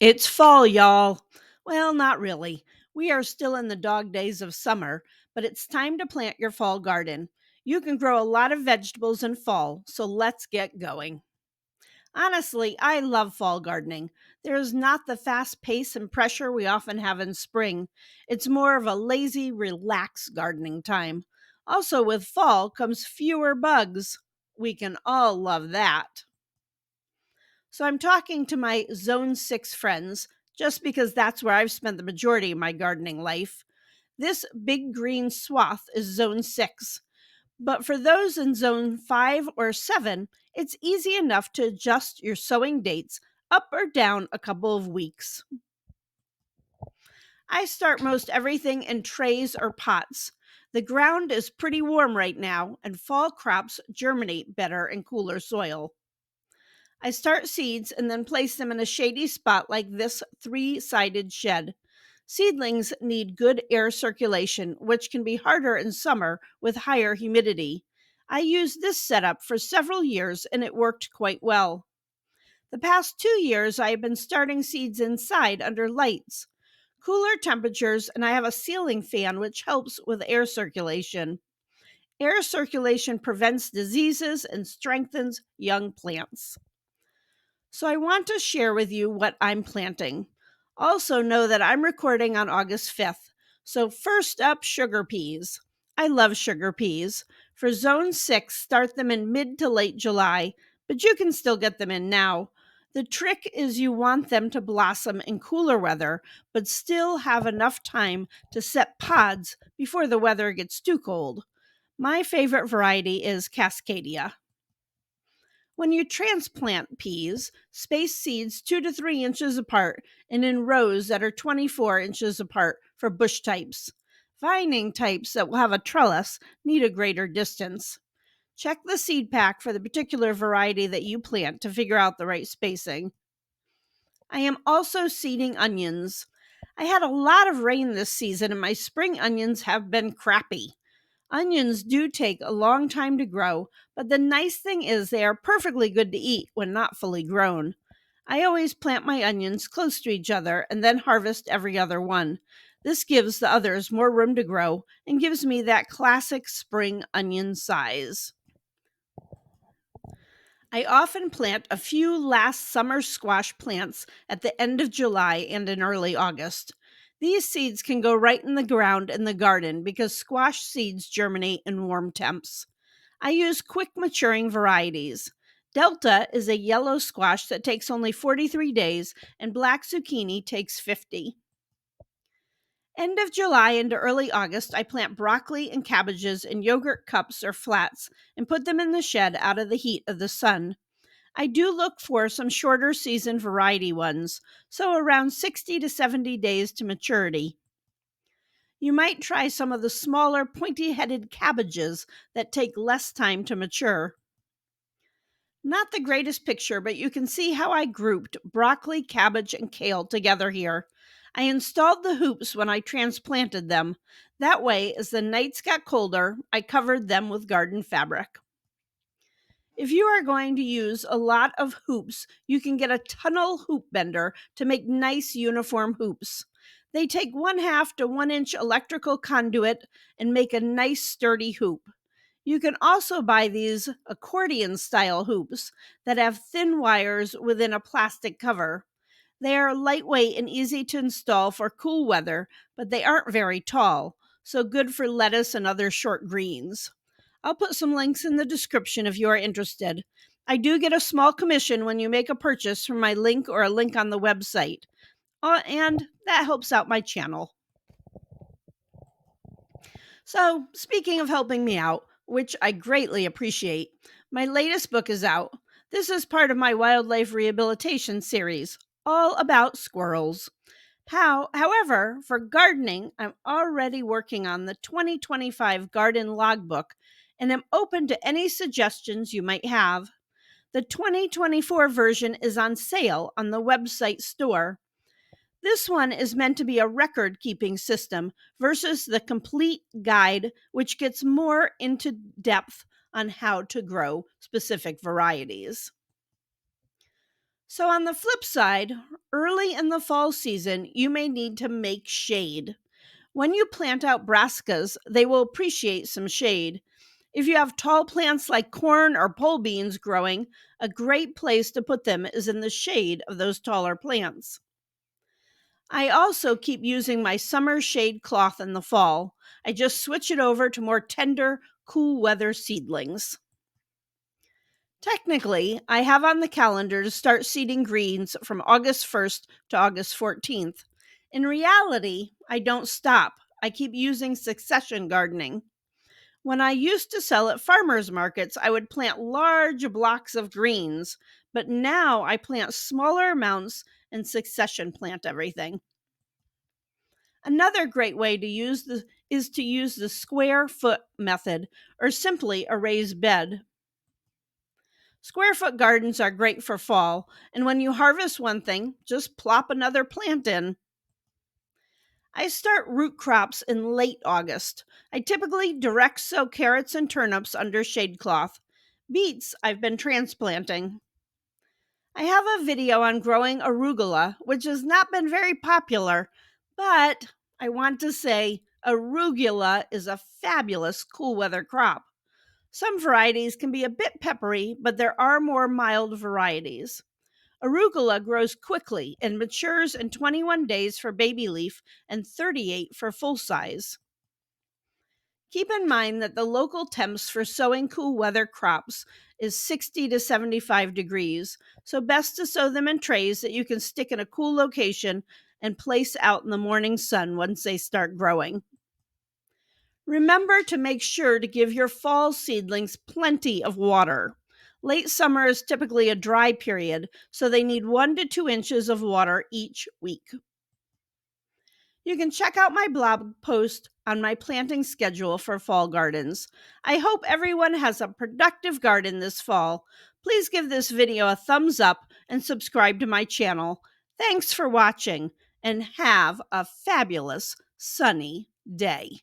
It's fall, y'all. Well, not really. We are still in the dog days of summer, but it's time to plant your fall garden. You can grow a lot of vegetables in fall, so let's get going. Honestly, I love fall gardening. There's not the fast pace and pressure we often have in spring. It's more of a lazy, relaxed gardening time. Also, with fall comes fewer bugs. We can all love that. So I'm talking to my Zone 6 friends just because that's where I've spent the majority of my gardening life. This big green swath is Zone 6. But for those in Zone 5 or 7, it's easy enough to adjust your sowing dates up or down a couple of weeks. I start most everything in trays or pots. The ground is pretty warm right now, and fall crops germinate better in cooler soil. I start seeds and then place them in a shady spot like this three-sided shed. Seedlings need good air circulation, which can be harder in summer with higher humidity. I used this setup for several years and it worked quite well. The past 2 years, I have been starting seeds inside under lights. Cooler temperatures, and I have a ceiling fan which helps with air circulation. Air circulation prevents diseases and strengthens young plants. So I want to share with you what I'm planting. Also, know that I'm recording on August 5th. So, first up, sugar peas. I love sugar peas. For Zone 6, start them in mid to late July, but you can still get them in now. The trick is you want them to blossom in cooler weather, but still have enough time to set pods before the weather gets too cold. My favorite variety is Cascadia. When you transplant peas, space seeds 2 to 3 inches apart and in rows that are 24 inches apart for bush types. Vining types that will have a trellis need a greater distance. Check the seed pack for the particular variety that you plant to figure out the right spacing. I am also seeding onions. I had a lot of rain this season and my spring onions have been crappy. Onions do take a long time to grow, but the nice thing is they are perfectly good to eat when not fully grown. I always plant my onions close to each other and then harvest every other one. This gives the others more room to grow and gives me that classic spring onion size. I often plant a few last summer squash plants at the end of July and in early August. These seeds can go right in the ground in the garden because squash seeds germinate in warm temps. I use quick maturing varieties. Delta is a yellow squash that takes only 43 days, and black zucchini takes 50. End of July into early August, I plant broccoli and cabbages in yogurt cups or flats and put them in the shed out of the heat of the sun. I do look for some shorter season variety ones, so around 60 to 70 days to maturity. You might try some of the smaller, pointy headed cabbages that take less time to mature. Not the greatest picture, but you can see how I grouped broccoli, cabbage, and kale together here. I installed the hoops when I transplanted them. That way, as the nights got colder, I covered them with garden fabric. If you are going to use a lot of hoops, you can get a tunnel hoop bender to make nice uniform hoops. They take 1/2 to 1 inch electrical conduit and make a nice sturdy hoop. You can also buy these accordion style hoops that have thin wires within a plastic cover. They are lightweight and easy to install for cool weather, but they aren't very tall, so good for lettuce and other short greens. I'll put some links in the description if you are interested. I do get a small commission when you make a purchase from my link or a link on the website. And that helps out my channel. So, speaking of helping me out, which I greatly appreciate, my latest book is out. This is part of my wildlife rehabilitation series, all about squirrels. However, for gardening, I'm already working on the 2025 garden logbook and am open to any suggestions you might have. The 2024 version is on sale on the website store. This one is meant to be a record keeping system versus the complete guide, which gets more into depth on how to grow specific varieties. So, on the flip side, early in the fall season, you may need to make shade. When you plant out brassicas, they will appreciate some shade. If you have tall plants like corn or pole beans growing, a great place to put them is in the shade of those taller plants. I also keep using my summer shade cloth in the fall. I just switch it over to more tender, cool weather seedlings. Technically, I have on the calendar to start seeding greens from August 1st to August 14th. In reality, I don't stop. I keep using succession gardening. When I used to sell at farmers markets, I would plant large blocks of greens, but now I plant smaller amounts and succession plant everything. Another great way to use the is to use the square foot method or simply a raised bed. Square foot gardens are great for fall, and when you harvest one thing, just plop another plant in. I start root crops in late August. I typically direct sow carrots and turnips under shade cloth. Beets I've been transplanting. I have a video on growing arugula, which has not been very popular, but I want to say arugula is a fabulous cool weather crop. Some varieties can be a bit peppery, but there are more mild varieties. Arugula grows quickly and matures in 21 days for baby leaf and 38 for full size. Keep in mind that the local temps for sowing cool weather crops is 60 to 75 degrees, so best to sow them in trays that you can stick in a cool location and place out in the morning sun once they start growing. Remember to make sure to give your fall seedlings plenty of water. Late summer is typically a dry period, so they need 1 to 2 inches of water each week. You can check out my blog post on my planting schedule for fall gardens. I hope everyone has a productive garden this fall. Please give this video a thumbs up and subscribe to my channel. Thanks for watching and have a fabulous sunny day.